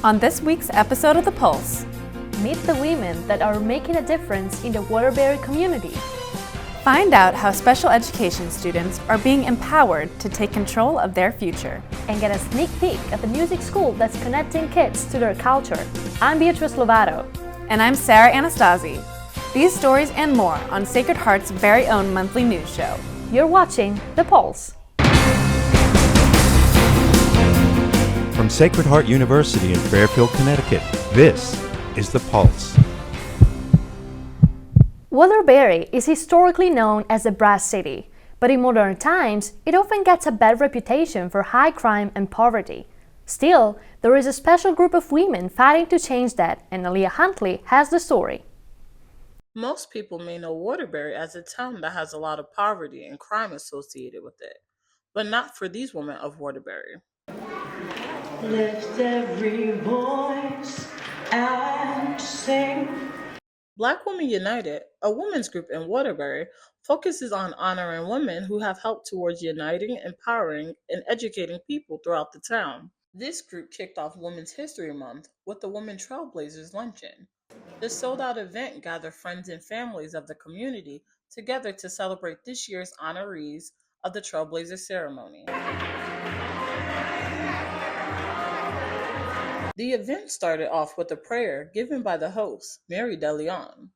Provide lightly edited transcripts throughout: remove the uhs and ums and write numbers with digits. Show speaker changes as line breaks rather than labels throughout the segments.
On this week's episode of The Pulse,
meet the women that are making a difference in the Waterbury community.
Find out how special education students are being empowered to take control of their future.
And get a sneak peek at the music school that's connecting kids to their culture. I'm Beatrice Lovato.
And I'm Sarah Anastasi. These stories and more on Sacred Heart's very own monthly news show.
You're watching The Pulse.
From Sacred Heart University in Fairfield, Connecticut, this is The Pulse.
Waterbury is historically known as the Brass City, but in modern times, it often gets a bad reputation for high crime and poverty. Still, there is a special group of women fighting to change that, and Aaliyah Huntley has the story.
Most people may know Waterbury as a town that has a lot of poverty and crime associated with it, but not for these women of Waterbury.
Lift every voice and sing.
Black Women United, a women's group in Waterbury, focuses on honoring women who have helped towards uniting, empowering, and educating people throughout the town. This group kicked off Women's History Month with the Women Trailblazers Luncheon. The sold-out event gathered friends and families of the community together to celebrate this year's honorees of the Trailblazer ceremony. The event started off with a prayer given by the host, Mary DeLeon.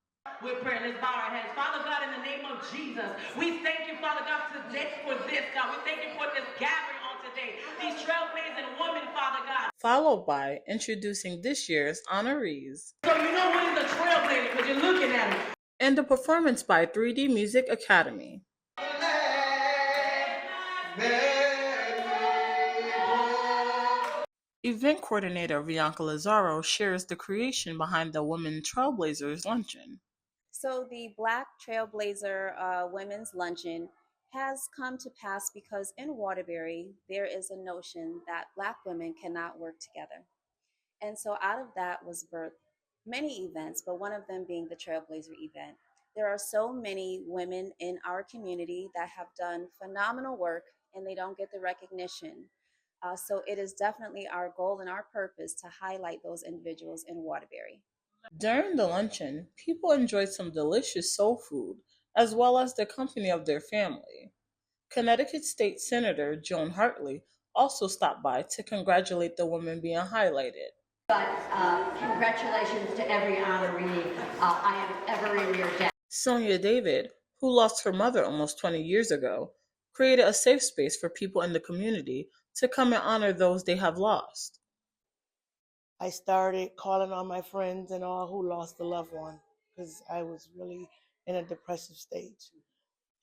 We're praying. Let's bow our heads. Father God, in the name of Jesus, we thank you, Father God, today for this, God. We thank you for this gathering on today. These trailblazing women, Father God.
Followed by introducing this year's honorees.
So you know what is a trailblazer because you're looking at them.
And a performance by 3D Music Academy. Event coordinator Bianca Lazaro shares the creation behind the Women Trailblazers Luncheon.
So the Black Trailblazer Women's Luncheon has come to pass because in Waterbury, there is a notion that Black women cannot work together. And so out of that was birthed many events, but one of them being the Trailblazer event. There are so many women in our community that have done phenomenal work and they don't get the recognition. So it is definitely our goal and our purpose to highlight those individuals in Waterbury.
During the luncheon, people enjoyed some delicious soul food, as well as the company of their family. Connecticut State Senator Joan Hartley also stopped by to congratulate the women being highlighted.
But congratulations to every honoree. I am ever in your debt.
Sonia David, who lost her mother almost 20 years ago, created a safe space for people in the community to come and honor those they have lost.
I started calling on my friends and all who lost a loved one because I was really in a depressive stage.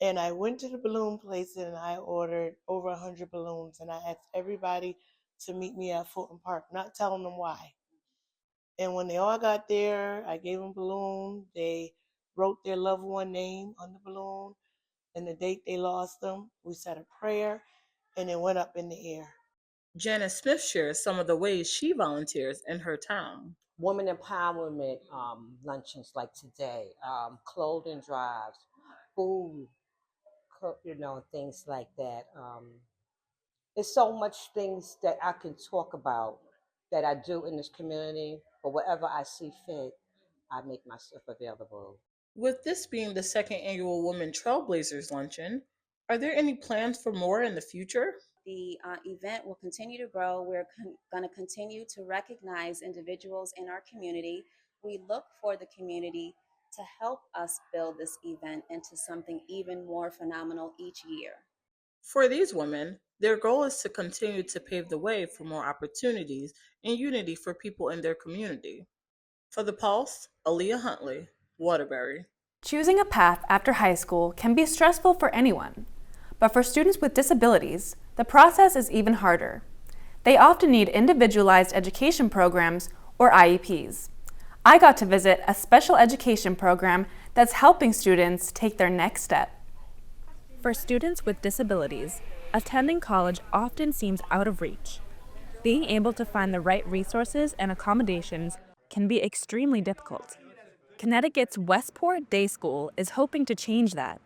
And I went to the balloon place and I ordered over 100 balloons and I asked everybody to meet me at Fulton Park, not telling them why. And when they all got there, I gave them a balloon. They wrote their loved one name on the balloon and the date they lost them. We said a prayer and it went up in the air.
Janice Smith shares some of the ways she volunteers in her town.
Women empowerment luncheons like today, clothing drives, food, things like that. There's so much things that I can talk about that I do in this community, but wherever I see fit, I make myself available.
With this being the second annual Women Trailblazers Luncheon, are there any plans for more in the future?
The event will continue to grow. We're going to continue to recognize individuals in our community. We look for the community to help us build this event into something even more phenomenal each year.
For these women, their goal is to continue to pave the way for more opportunities and unity for people in their community. For The Pulse, Aaliyah Huntley, Waterbury.
Choosing a path after high school can be stressful for anyone, but for students with disabilities, the process is even harder. They often need individualized education programs or IEPs. I got to visit a special education program that's helping students take their next step. For students with disabilities, attending college often seems out of reach. Being able to find the right resources and accommodations can be extremely difficult. Connecticut's Westport Day School is hoping to change that.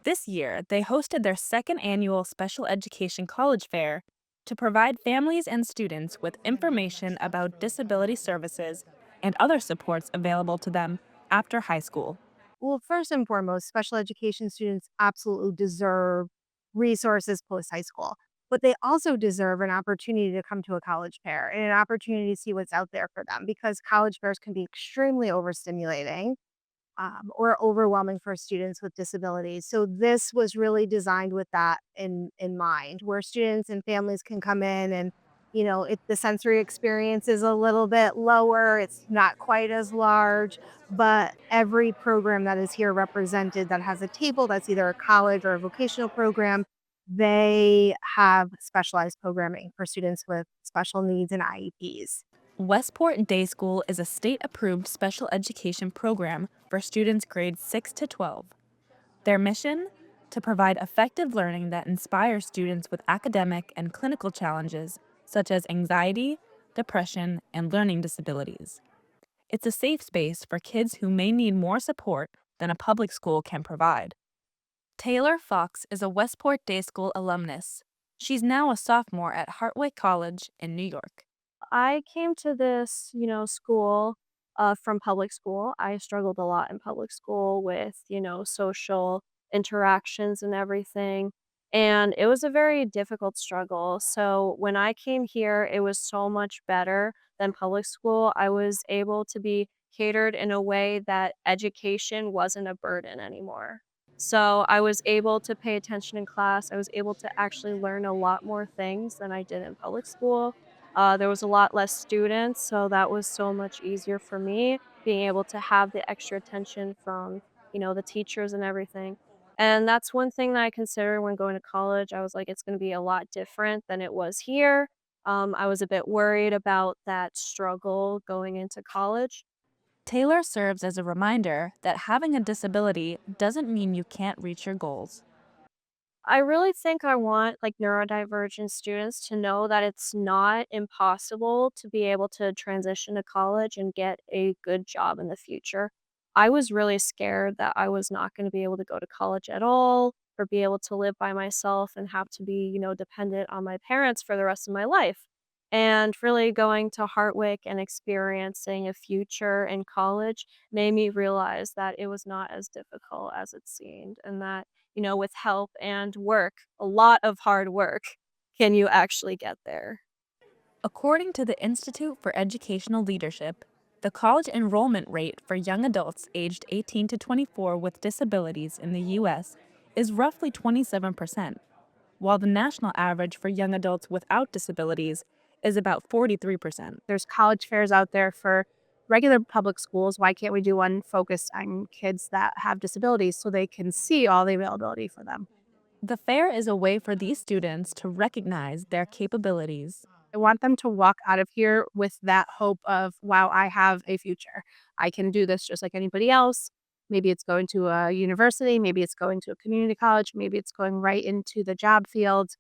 This year, they hosted their second annual Special Education College Fair to provide families and students with information about disability services and other supports available to them after high school.
Well, first and foremost, special education students absolutely deserve resources post high school, but they also deserve an opportunity to come to a college fair and an opportunity to see what's out there for them because college fairs can be extremely overstimulating or overwhelming for students with disabilities. So this was really designed with that in mind, where students and families can come in and if the sensory experience is a little bit lower, it's not quite as large, but every program that is here represented that has a table that's either a college or a vocational program, they have specialized programming for students with special needs and IEPs.
Westport Day School is a state-approved special education program for students grades 6 to 12. Their mission? To provide effective learning that inspires students with academic and clinical challenges such as anxiety, depression, and learning disabilities. It's a safe space for kids who may need more support than a public school can provide. Taylor Fox is a Westport Day School alumnus. She's now a sophomore at Hartwick College in New York.
I came to this, school from public school. I struggled a lot in public school with, social interactions and everything. And it was a very difficult struggle. So when I came here, it was so much better than public school. I was able to be catered in a way that education wasn't a burden anymore. So I was able to pay attention in class. I was able to actually learn a lot more things than I did in public school. There was a lot less students, so that was so much easier for me, being able to have the extra attention from, the teachers and everything. And that's one thing that I consider when going to college. I was like, it's going to be a lot different than it was here. I was a bit worried about that struggle going into college.
Taylor serves as a reminder that having a disability doesn't mean you can't reach your goals.
I really think I want like neurodivergent students to know that it's not impossible to be able to transition to college and get a good job in the future. I was really scared that I was not going to be able to go to college at all or be able to live by myself and have to be, dependent on my parents for the rest of my life. And really going to Hartwick and experiencing a future in college made me realize that it was not as difficult as it seemed and that with help and work, a lot of hard work, can you actually get there?
According to the Institute for Educational Leadership, the college enrollment rate for young adults aged 18 to 24 with disabilities in the U.S. is roughly 27%, while the national average for young adults without disabilities is about 43%.
There's college fairs out there for regular public schools. Why can't we do one focused on kids that have disabilities so they can see all the availability for them?
The fair is a way for these students to recognize their capabilities.
I want them to walk out of here with that hope of, wow, I have a future. I can do this just like anybody else. Maybe it's going to a university, maybe it's going to a community college, maybe it's going right into the job field.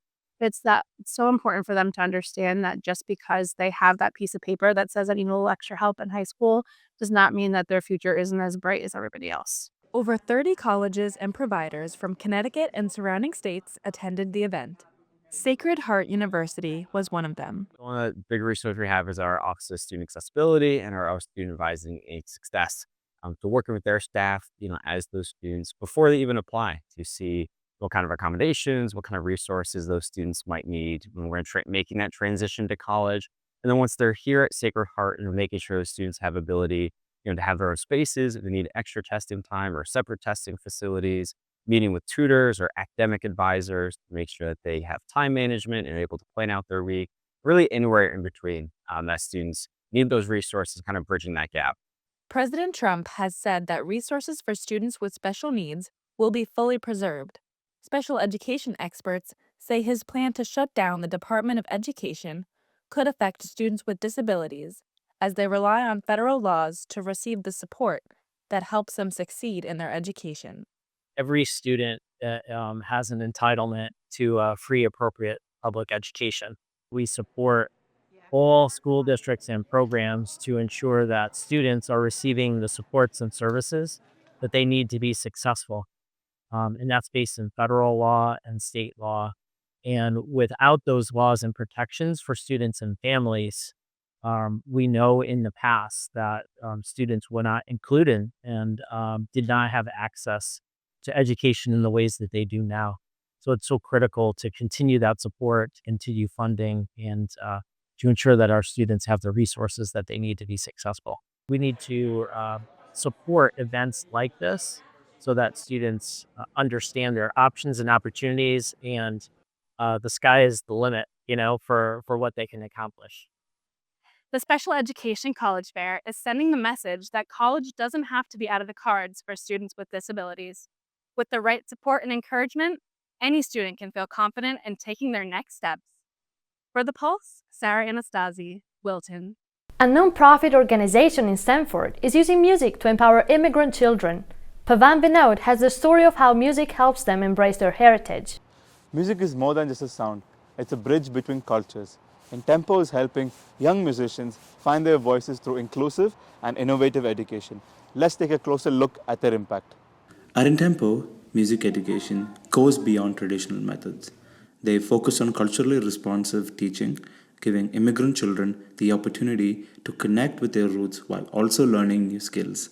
It's so important for them to understand that just because they have that piece of paper that says I need a little extra help in high school does not mean that their future isn't as bright as everybody else.
Over 30 colleges and providers from Connecticut and surrounding states attended the event. Sacred Heart University was one of them.
One of the big resources we have is our Office of Student Accessibility and our Student Advising Aid Success. So working with their staff, as those students before they even apply to see what kind of accommodations, what kind of resources those students might need when we're making that transition to college. And then once they're here at Sacred Heart, making sure those students have ability, to have their own spaces, if they need extra testing time or separate testing facilities, meeting with tutors or academic advisors to make sure that they have time management and are able to plan out their week, really anywhere in between that students need those resources, kind of bridging that gap.
President Trump has said that resources for students with special needs will be fully preserved. Special education experts say his plan to shut down the Department of Education could affect students with disabilities as they rely on federal laws to receive the support that helps them succeed in their education.
Every student has an entitlement to free, appropriate public education. We support all school districts and programs to ensure that students are receiving the supports and services that they need to be successful. And that's based in federal law and state law. And without those laws and protections for students and families, we know in the past that students were not included and did not have access to education in the ways that they do now. So it's so critical to continue that support, to continue funding, and to ensure that our students have the resources that they need to be successful. We need to support events like this so that students understand their options and opportunities, and the sky is the limit, for what they can accomplish.
The Special Education College Fair is sending the message that college doesn't have to be out of the cards for students with disabilities. With the right support and encouragement, any student can feel confident in taking their next steps. For The Pulse, Sarah Anastasi, Wilton.
A non-profit organization in Stanford is using music to empower immigrant children. Pavan Vinod has the story of how music helps them embrace their heritage.
Music is more than just a sound. It's a bridge between cultures. Intempo is helping young musicians find their voices through inclusive and innovative education. Let's take a closer look at their impact.
At Intempo, music education goes beyond traditional methods. They focus on culturally responsive teaching, giving immigrant children the opportunity to connect with their roots while also learning new skills.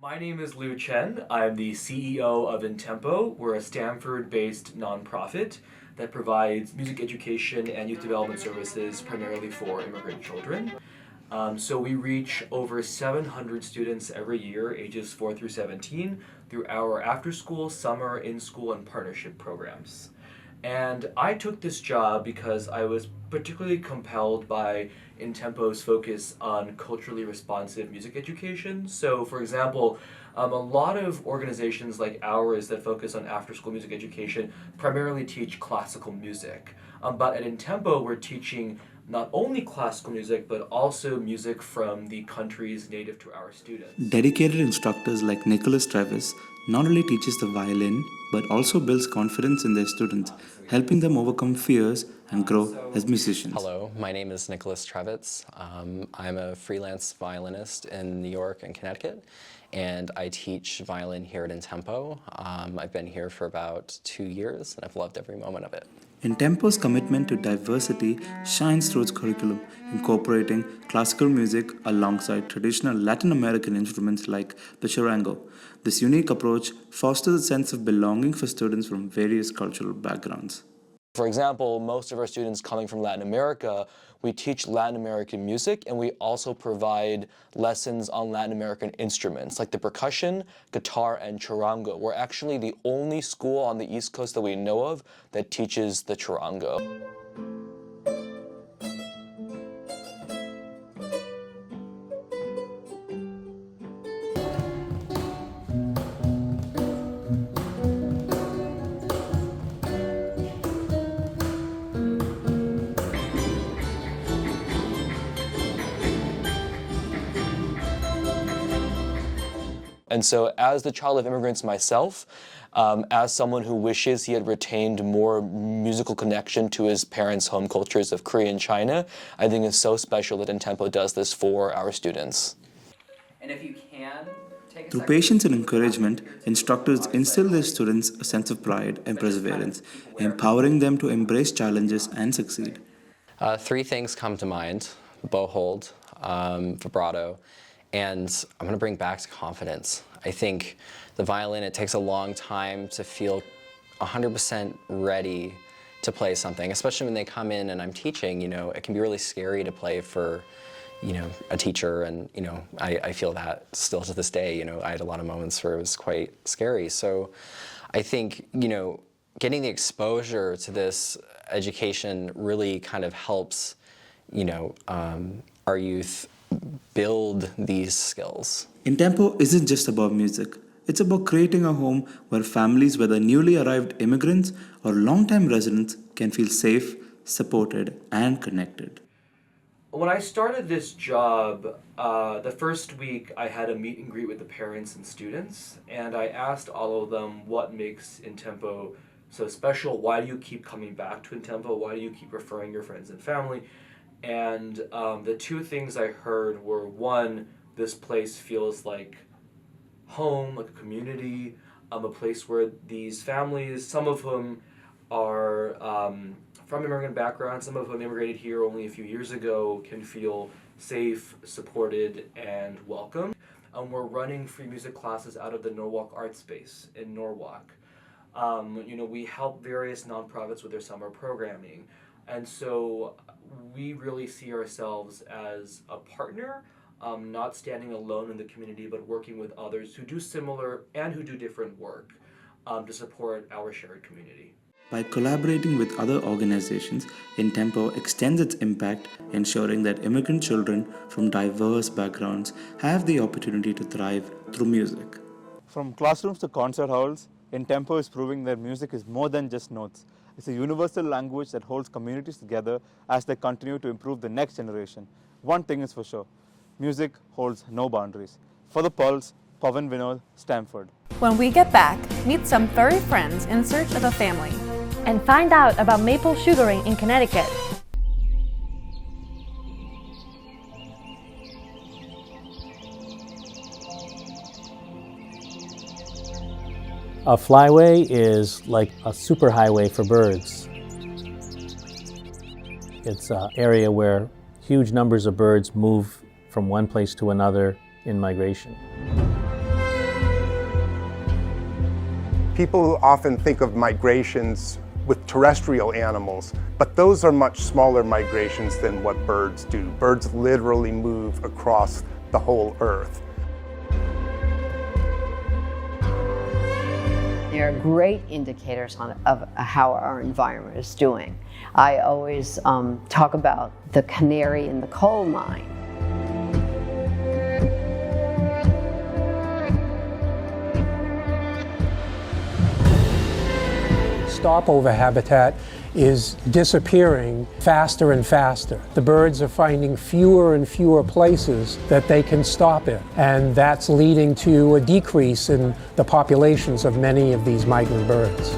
My name is Liu Chen. I'm the CEO of Intempo. We're a Stanford-based nonprofit that provides music education and youth development services primarily for immigrant children. So we reach over 700 students every year, ages 4 through 17, through our after-school, summer, in-school, and partnership programs. And I took this job because I was particularly compelled by Intempo's focus on culturally responsive music education. So, for example, a lot of organizations like ours that focus on after-school music education primarily teach classical music. But at Intempo, we're teaching not only classical music, but also music from the countries native to our students.
Dedicated instructors like Nicholas Travis not only teaches the violin, but also builds confidence in their students, helping them overcome fears and grow as musicians.
Hello, my name is Nicholas Travis. I'm a freelance violinist in New York and Connecticut, and I teach violin here at Intempo. I've been here for about 2 years, and I've loved every moment of it.
Intempo's commitment to diversity shines through its curriculum, incorporating classical music alongside traditional Latin American instruments like the charango. This unique approach fosters a sense of belonging for students from various cultural backgrounds.
For example, most of our students coming from Latin America, we teach Latin American music, and we also provide lessons on Latin American instruments like the percussion, guitar, and charango. We're actually the only school on the East Coast that we know of that teaches the charango. And so as the child of immigrants myself, as someone who wishes he had retained more musical connection to his parents' home cultures of Korea and China, I think it's so special that Intempo does this for our students.
And if you can, take a
Through
second.
patience and encouragement, instructors instill their students a sense of pride and perseverance, empowering them to embrace challenges and succeed.
3 things come to mind: bow hold, vibrato, and I'm going to bring back confidence. I think the violin, it takes a long time to feel 100% ready to play something, especially when they come in and I'm teaching. It can be really scary to play for, a teacher, and, I feel that still to this day. I had a lot of moments where it was quite scary. So I think, getting the exposure to this education really kind of helps, our youth build these skills.
Intempo isn't just about music. It's about creating a home where families, whether newly arrived immigrants or long-time residents, can feel safe, supported, and connected.
When I started this job, the first week I had a meet and greet with the parents and students, and I asked all of them what makes Intempo so special. Why do you keep coming back to Intempo? Why do you keep referring your friends and family? And the 2 things I heard were, 1, this place feels like home, like a community, a place where these families, some of whom are from immigrant backgrounds. Some of them immigrated here only a few years ago, can feel safe, supported, and welcome. We're running free music classes out of the Norwalk Art Space in Norwalk. We help various nonprofits with their summer programming. And so we really see ourselves as a partner, not standing alone in the community, but working with others who do similar and who do different work to support our shared community.
By collaborating with other organizations, Intempo extends its impact, ensuring that immigrant children from diverse backgrounds have the opportunity to thrive through music.
From classrooms to concert halls, Intempo is proving that music is more than just notes. It's a universal language that holds communities together as they continue to improve the next generation. One thing is for sure, music holds no boundaries. For The Pulse, Pavan Vinod, Stamford.
When we get back, meet some furry friends in search of a family.
And find out about maple sugaring in Connecticut.
A flyway is like a superhighway for birds. It's an area where huge numbers of birds move from one place to another in migration.
People often think of migrations with terrestrial animals, but those are much smaller migrations than what birds do. Birds literally move across the whole earth.
They're great indicators of how our environment is doing. I always talk about the canary in the coal mine.
Stopover habitat is disappearing faster and faster. The birds are finding fewer and fewer places that they can stop in, and that's leading to a decrease in the populations of many of these migrant birds.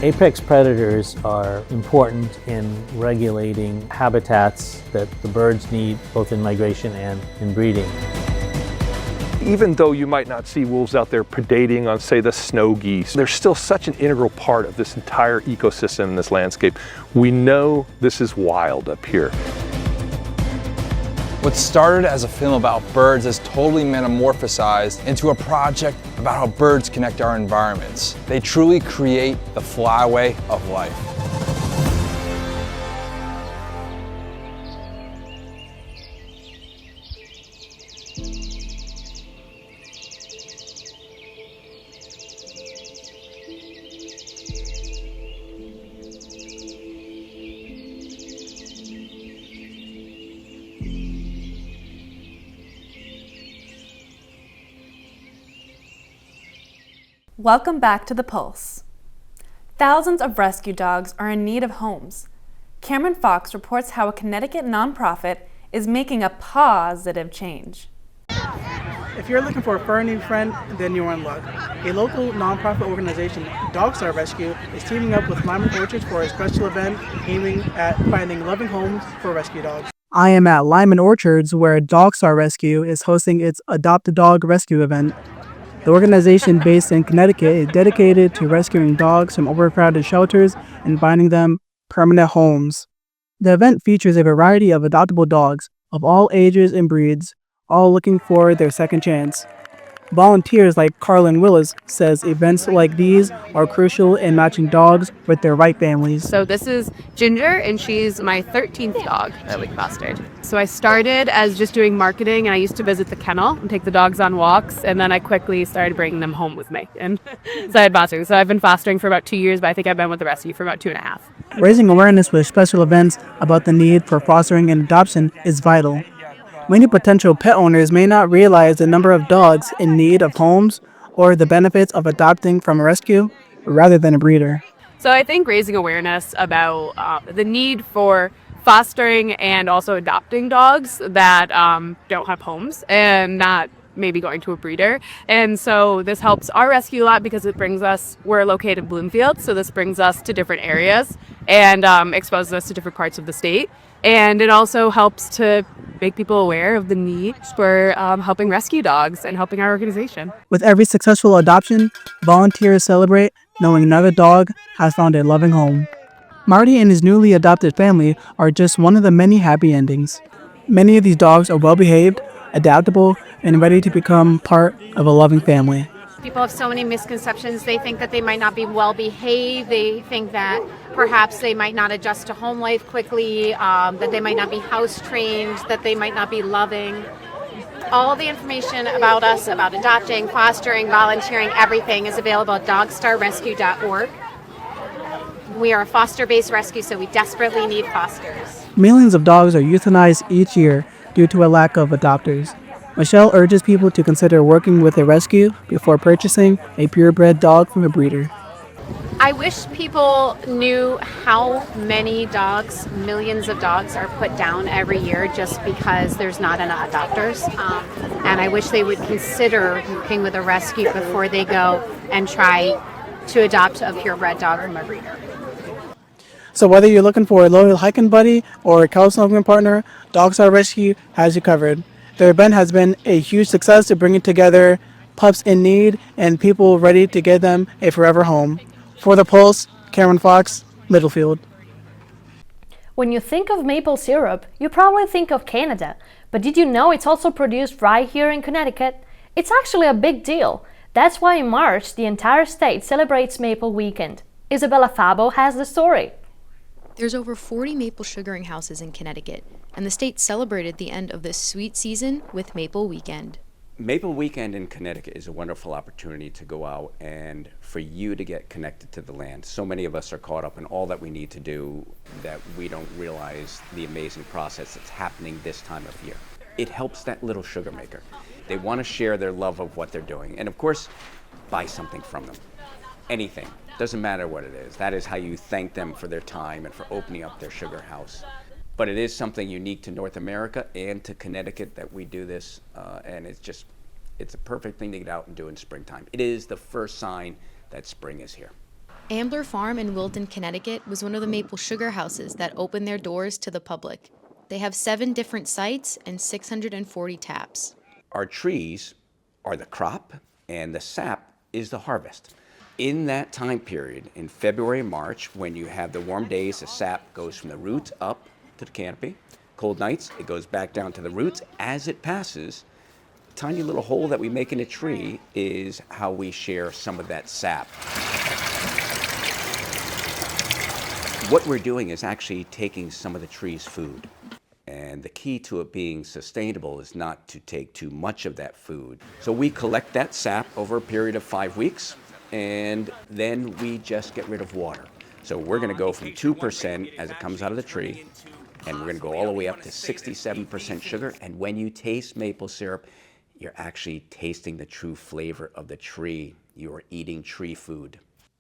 Apex predators are important in regulating habitats that the birds need both in migration and in breeding.
Even though you might not see wolves out there predating on, say, the snow geese, they're still such an integral part of this entire ecosystem in this landscape. We know this is wild up here.
What started as a film about birds is totally metamorphosized into a project about how birds connect our environments. They truly create the flyway of life.
Welcome back to The Pulse. Thousands of rescue dogs are in need of homes. Cameron Fox reports how a Connecticut nonprofit is making a positive change.
If you're looking for a fur new friend, then you're in luck. A local nonprofit organization, Dogstar Rescue, is teaming up with Lyman Orchards for a special event aiming at finding loving homes for rescue dogs. I am at Lyman Orchards, where Dogstar Rescue is hosting its Adopt a Dog rescue event. The organization, based in Connecticut, is dedicated to rescuing dogs from overcrowded shelters and finding them permanent homes. The event features a variety of adoptable dogs of all ages and breeds, all looking for their second chance. Volunteers like Carlin Willis says events like these are crucial in matching dogs with their right families.
So this is Ginger, and she's my 13th dog that we fostered. So I started as just doing marketing, and I used to visit the kennel and take the dogs on walks, and then I quickly started bringing them home with me. And so I had fostering. So I've been fostering for about 2 years, but I think I've been with the rescue for about 2.5.
Raising awareness with special events about the need for fostering and adoption is vital. Many potential pet owners may not realize the number of dogs in need of homes or the benefits of adopting from a rescue rather than a breeder.
So I think raising awareness about the need for fostering and also adopting dogs that don't have homes and not maybe going to a breeder. And so this helps our rescue a lot because we're located in Bloomfield, so this brings us to different areas and exposes us to different parts of the state. And it also helps to make people aware of the need for helping rescue dogs and helping our organization.
With every successful adoption, volunteers celebrate knowing another dog has found a loving home. Marty and his newly adopted family are just one of the many happy endings. Many of these dogs are well behaved, adaptable, and ready to become part of a loving family.
People have so many misconceptions. They think that they might not be well behaved. They think that perhaps they might not adjust to home life quickly, that they might not be house trained, that they might not be loving. All the information about us, about adopting, fostering, volunteering, everything is available at dogstarrescue.org. We are a foster-based rescue, so we desperately need fosters.
Millions of dogs are euthanized each year due to a lack of adopters. Michelle urges people to consider working with a rescue before purchasing a purebred dog from a breeder.
I wish people knew how many dogs, millions of dogs, are put down every year just because there's not enough adopters. And I wish they would consider working with a rescue before they go and try to adopt a purebred dog from a breeder.
So whether you're looking for a loyal hiking buddy or a counseling partner, Dogstar Rescue has you covered. The event has been a huge success to bringing together pups in need and people ready to give them a forever home. For The Pulse, Cameron Fox, Littlefield.
When you think of maple syrup, you probably think of Canada. But did you know it's also produced right here in Connecticut? It's actually a big deal. That's why in March, the entire state celebrates Maple Weekend. Isabella Fabo has the story.
There's over 40 maple sugaring houses in Connecticut, and the state celebrated the end of this sweet season with Maple Weekend.
Maple Weekend in Connecticut is a wonderful opportunity to go out and for you to get connected to the land. So many of us are caught up in all that we need to do that we don't realize the amazing process that's happening this time of year. It helps that little sugar maker. They want to share their love of what they're doing. And of course, buy something from them. Anything. Doesn't matter what it is. That is how you thank them for their time and for opening up their sugar house. But it is something unique to North America and to Connecticut that we do this, and it's a perfect thing to get out and do in springtime. It is the first sign that spring is here.
Ambler Farm in Wilton, Connecticut was one of the maple sugar houses that opened their doors to the public. They have 7 different sites and 640 taps.
Our trees are the crop, and the sap is the harvest. In that time period, in February and March, when you have the warm days, the sap goes from the roots up to the canopy. Cold nights, it goes back down to the roots. As it passes, the tiny little hole that we make in a tree is how we share some of that sap. What we're doing is actually taking some of the tree's food. And the key to it being sustainable is not to take too much of that food. So we collect that sap over a period of 5 weeks, and then we just get rid of water. So we're going to go from 2% as it comes out of the tree, and we're going to go all the way up to 67% sugar. And when you taste maple syrup, you're actually tasting the true flavor of the tree. You are eating tree food.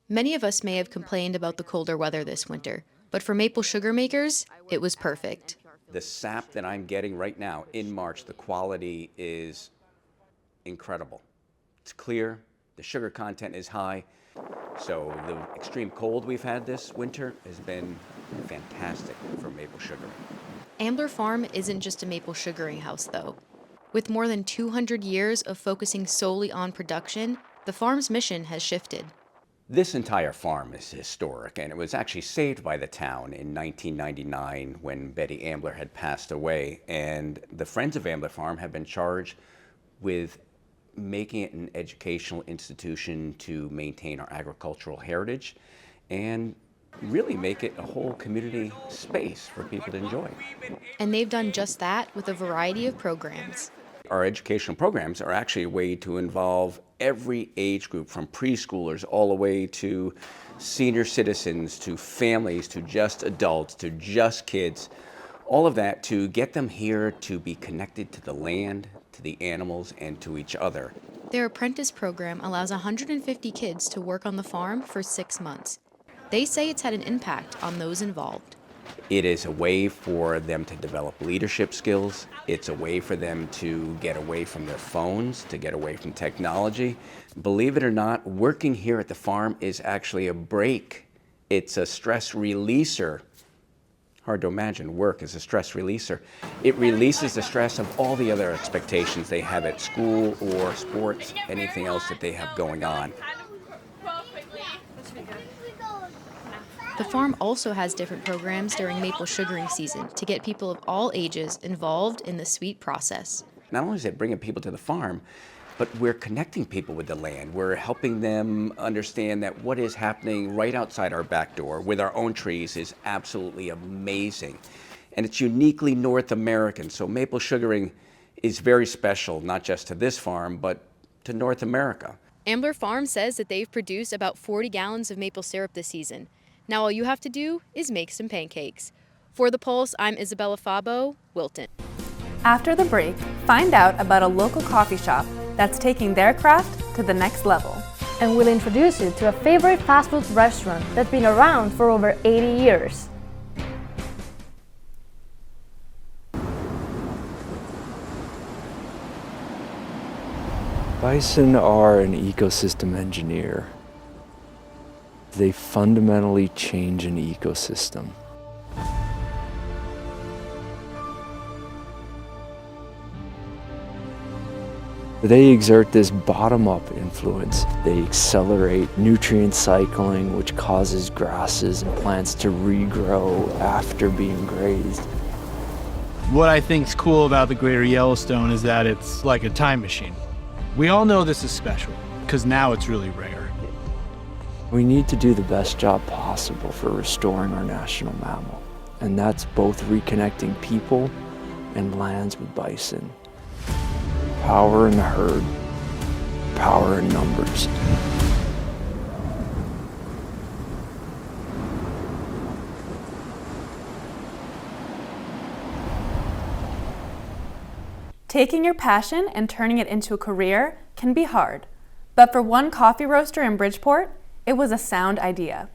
Many of us may have complained about the colder weather this winter, but for maple sugar makers, it was perfect.
The sap that I'm getting right now in March, the quality is incredible. It's clear, the sugar content is high, so the extreme cold we've had this winter has been fantastic for maple sugar.
Ambler Farm isn't just a maple sugaring house, though. With more than 200 years of focusing solely on production, the farm's mission has shifted.
This entire farm is historic, and it was actually saved by the town in 1999 when Betty Ambler had passed away. And the Friends of Ambler Farm have been charged with making it an educational institution to maintain our agricultural heritage and really make it a whole community space for people to enjoy.
And they've done just that with a variety of programs.
Our educational programs are actually a way to involve every age group, from preschoolers all the way to senior citizens, to families, to just adults, to just kids. All of that to get them here to be connected to the land, to the animals, and to each other.
Their apprentice program allows 150 kids to work on the farm for 6 months. They say it's had an impact on those involved.
It is a way for them to develop leadership skills. It's a way for them to get away from their phones, to get away from technology. Believe it or not, working here at the farm is actually a break. It's a stress releaser. Hard to imagine work as a stress releaser. It releases the stress of all the other expectations they have at school or sports, anything else that they have going on.
The farm also has different programs during maple sugaring season to get people of all ages involved in the sweet process.
Not only is it bringing people to the farm, but we're connecting people with the land. We're helping them understand that what is happening right outside our back door with our own trees is absolutely amazing. And it's uniquely North American. So maple sugaring is very special, not just to this farm, but to North America.
Ambler Farm says that they've produced about 40 gallons of maple syrup this season. Now all you have to do is make some pancakes. For The Pulse, I'm Isabella Fabo, Wilton.
After the break, find out about a local coffee shop that's taking their craft to the next level.
And we'll introduce you to a favorite fast food restaurant that's been around for over 80 years.
Bison are an ecosystem engineer. They fundamentally change an ecosystem. They exert this bottom-up influence. They accelerate nutrient cycling, which causes grasses and plants to regrow after being grazed.
What I think is cool about the Greater Yellowstone is that it's like a time machine. We all know this is special, because now it's really rare.
We need to do the best job possible for restoring our national mammal, and that's both reconnecting people and lands with bison. Power in the herd, power in numbers.
Taking your passion and turning it into a career can be hard, but for one coffee roaster in Bridgeport, it was a sound idea.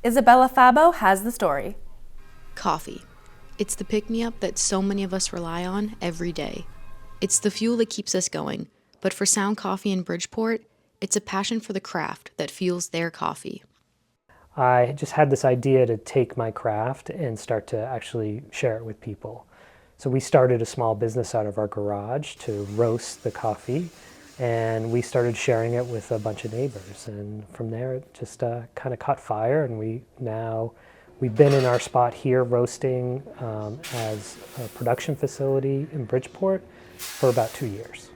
Isabella Fabo has the story.
Coffee. It's the pick-me-up that so many of us rely on every day. It's the fuel that keeps us going, but for Sound Coffee in Bridgeport, it's a passion for the craft that fuels their coffee.
I just had this idea to take my craft and start to actually share it with people. So we started a small business out of our garage to roast the coffee, and we started sharing it with a bunch of neighbors. And from there, it just kind of caught fire, and we've been in our spot here roasting as a production facility in Bridgeport for about 2 years.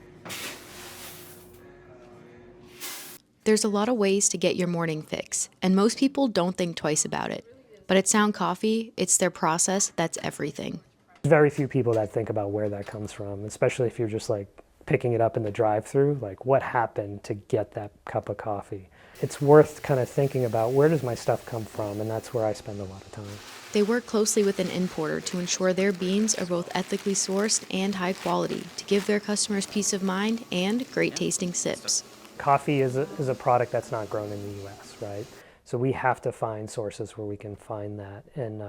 There's a lot of ways to get your morning fix, and most people don't think twice about it. But at Sound Coffee, it's their process that's everything.
There's very few people that think about where that comes from, especially if you're just like picking it up in the drive-thru, like what happened to get that cup of coffee. It's worth kind of thinking about where does my stuff come from, and that's where I spend a lot of time.
They work closely with an importer to ensure their beans are both ethically sourced and high quality to give their customers peace of mind and great tasting sips.
Coffee is a product that's not grown in the U.S., right? So we have to find sources where we can find that, and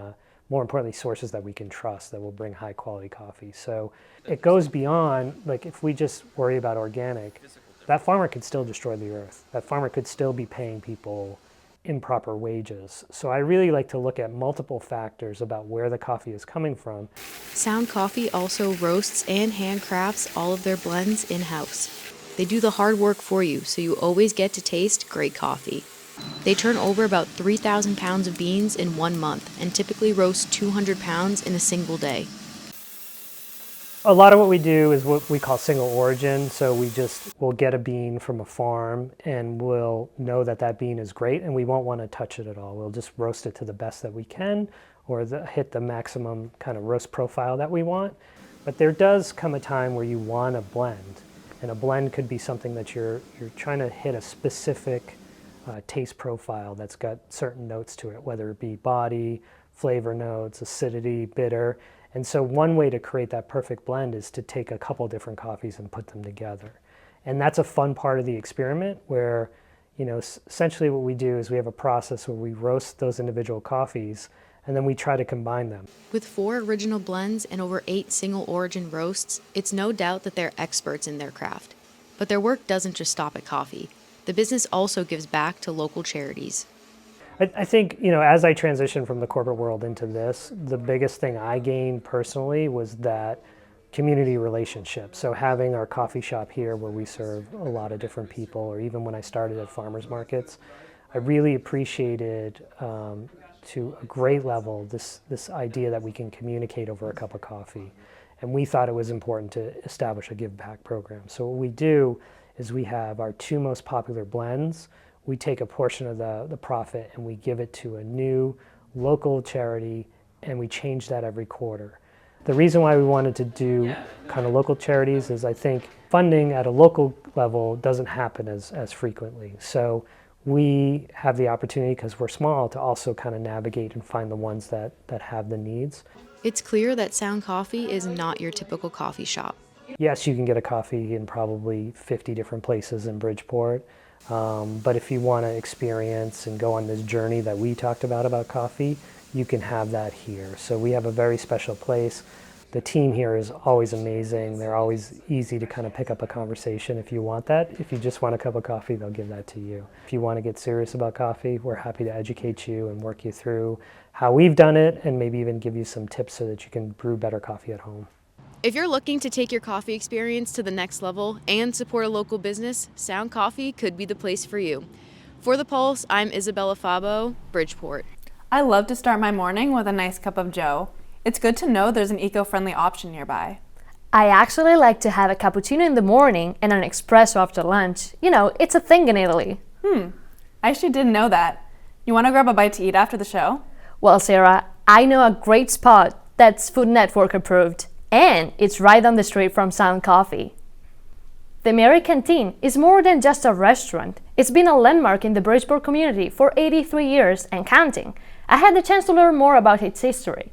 more importantly, sources that we can trust that will bring high quality coffee. So it goes beyond, like if we just worry about organic, that farmer could still destroy the earth. That farmer could still be paying people improper wages. So I really like to look at multiple factors about where the coffee is coming from.
Sound Coffee also roasts and handcrafts all of their blends in-house. They do the hard work for you, so you always get to taste great coffee. They turn over about 3,000 pounds of beans in 1 month and typically roast 200 pounds in a single day.
A lot of what we do is what we call single origin. So we'll get a bean from a farm and we'll know that that bean is great and we won't want to touch it at all. We'll just roast it to the best that we can or hit the maximum kind of roast profile that we want. But there does come a time where you want a blend. And a blend could be something that you're trying to hit a specific taste profile that's got certain notes to it, whether it be body, flavor notes, acidity, bitter. And so one way to create that perfect blend is to take a couple different coffees and put them together. And that's a fun part of the experiment where, essentially what we do is we have a process where we roast those individual coffees and then we try to combine them.
With 4 original blends and over 8 single origin roasts, it's no doubt that they're experts in their craft. But their work doesn't just stop at coffee. The business also gives back to local charities.
I think, as I transitioned from the corporate world into this, the biggest thing I gained personally was that community relationship. So having our coffee shop here where we serve a lot of different people, or even when I started at farmers markets, I really appreciated to a great level this idea that we can communicate over a cup of coffee. And we thought it was important to establish a give back program. So what we do is we have our 2 most popular blends. We take a portion of the profit and we give it to a new local charity, and we change that every quarter. The reason why we wanted to do kind of local charities is I think funding at a local level doesn't happen as frequently. So we have the opportunity, because we're small, to also kind of navigate and find the ones that have the needs.
It's clear that Sound Coffee is not your typical coffee shop.
Yes, you can get a coffee in probably 50 different places in Bridgeport. But if you want to experience and go on this journey that we talked about coffee, you can have that here. So we have a very special place. The team here is always amazing. They're always easy to kind of pick up a conversation if you want that. If you just want a cup of coffee, they'll give that to you. If you want to get serious about coffee, we're happy to educate you and work you through how we've done it, and maybe even give you some tips so that you can brew better coffee at home.
If you're looking to take your coffee experience to the next level and support a local business, Sound Coffee could be the place for you. For The Pulse, I'm Isabella Fabo, Bridgeport.
I love to start my morning with a nice cup of joe. It's good to know there's an eco-friendly option nearby.
I actually like to have a cappuccino in the morning and an espresso after lunch. It's a thing in Italy.
I actually didn't know that. You want to grab a bite to eat after the show?
Well, Sarah, I know a great spot that's Food Network approved. And it's right down the street from Sound Coffee. The Mary Canteen is more than just a restaurant. It's been a landmark in the Bridgeport community for 83 years and counting. I had the chance to learn more about its history.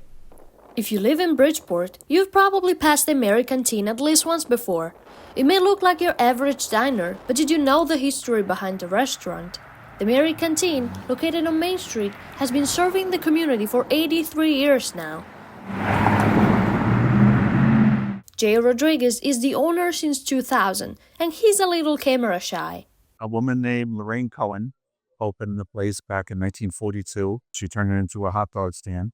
If you live in Bridgeport, you've probably passed the Mary Canteen at least once before. It may look like your average diner, but did you know the history behind the restaurant? The Mary Canteen, located on Main Street, has been serving the community for 83 years now. Jay Rodriguez is the owner since 2000, and he's a little camera shy.
A woman named Lorraine Cohen opened the place back in 1942. She turned it into a hot dog stand.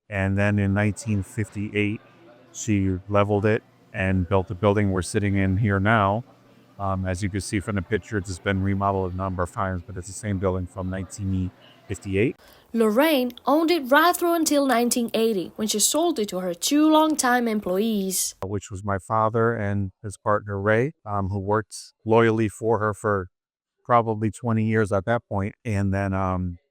And then in 1958, she leveled it and built the building we're sitting in here now. As you can see from the pictures, it's been remodeled a number of times, but it's the same building from 1958.
Lorraine owned it right through until 1980, when she sold it to her 2 longtime employees.
Which was my father and his partner Ray, who worked loyally for her for probably 20 years at that point. And then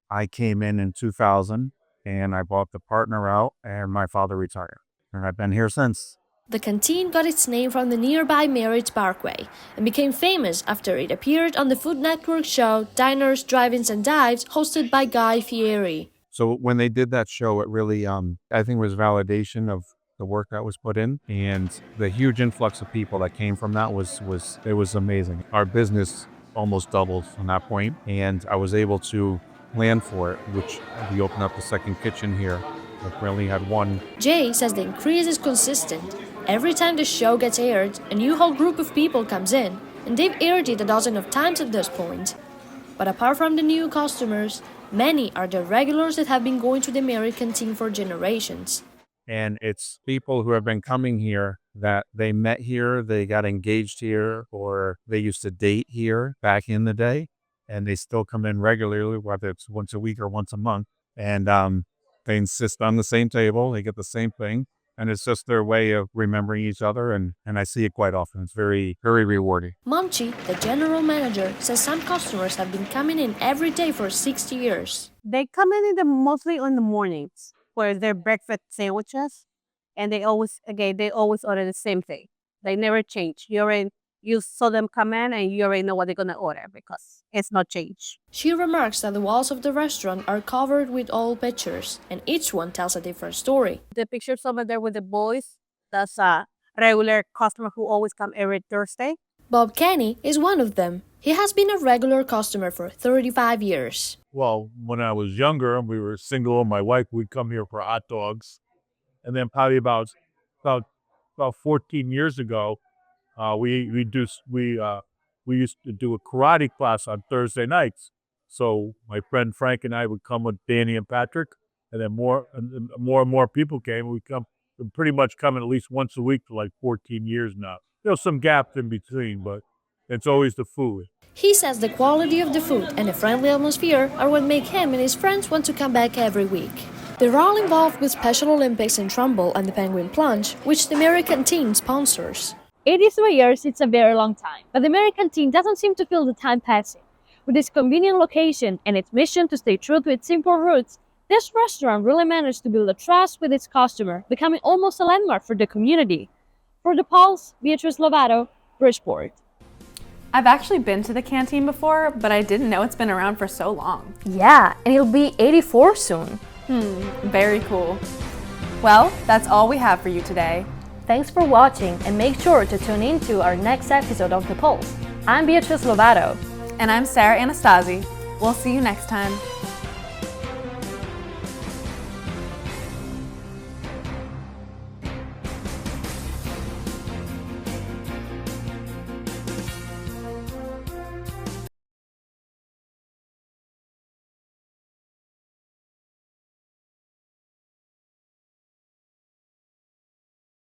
I came in 2000, and I bought the partner out, and my father retired. And I've been here since.
The canteen got its name from the nearby Merritt Parkway and became famous after it appeared on the Food Network show Diners, Drive-Ins and Dives, hosted by Guy Fieri.
So when they did that show, it really, I think, was validation of the work that was put in, and the huge influx of people that came from that was amazing. Our business almost doubled from that point, and I was able to plan for it, which we opened up the second kitchen here. We only had one.
Jay says the increase is consistent. Every time the show gets aired, a new whole group of people comes in, and they've aired it a dozen of times at this point. But apart from the new customers, many are the regulars that have been going to the Mary Canteen for generations.
And it's people who have been coming here that they met here, they got engaged here, or they used to date here back in the day, and they still come in regularly, whether it's once a week or once a month. And they insist on the same table, they get the same thing. And it's just their way of remembering each other, and I see it quite often. It's very, very rewarding.
Monchi, the general manager, says some customers have been coming in every day for 60 years.
They come in mostly in the mornings for their breakfast sandwiches, and they always order the same thing. They never change. You saw them come in and you already know what they're going to order because it's not changed.
She remarks that the walls of the restaurant are covered with old pictures, and each one tells a different story.
The pictures over there with the boys, that's a regular customer who always come every Thursday.
Bob Kenny is one of them. He has been a regular customer for 35 years.
well, when I was younger and we were single, my wife would come here for hot dogs. And then probably about 14 years ago, we used to do a karate class on Thursday nights. So my friend Frank and I would come with Danny and Patrick, and then more and more people came. We pretty much coming at least once a week for like 14 years now. There's some gaps in between, but it's always the food.
He says the quality of the food and the friendly atmosphere are what make him and his friends want to come back every week. They're all involved with Special Olympics in Trumbull and the Penguin Plunge, which the American team sponsors. 83 years, it's a very long time, but the American team doesn't seem to feel the time passing. With its convenient location and its mission to stay true to its simple roots, this restaurant really managed to build a trust with its customer, becoming almost a landmark for the community. For The Pulse, Beatrice Lovato, Bridgeport.
I've actually been to the canteen before, but I didn't know it's been around for so long.
Yeah, and it'll be 84 soon.
Very cool. Well, that's all we have for you today.
Thanks for watching, and make sure to tune in to our next episode of The Pulse. I'm Beatrice Lovato.
And I'm Sarah Anastasi. We'll see you next time.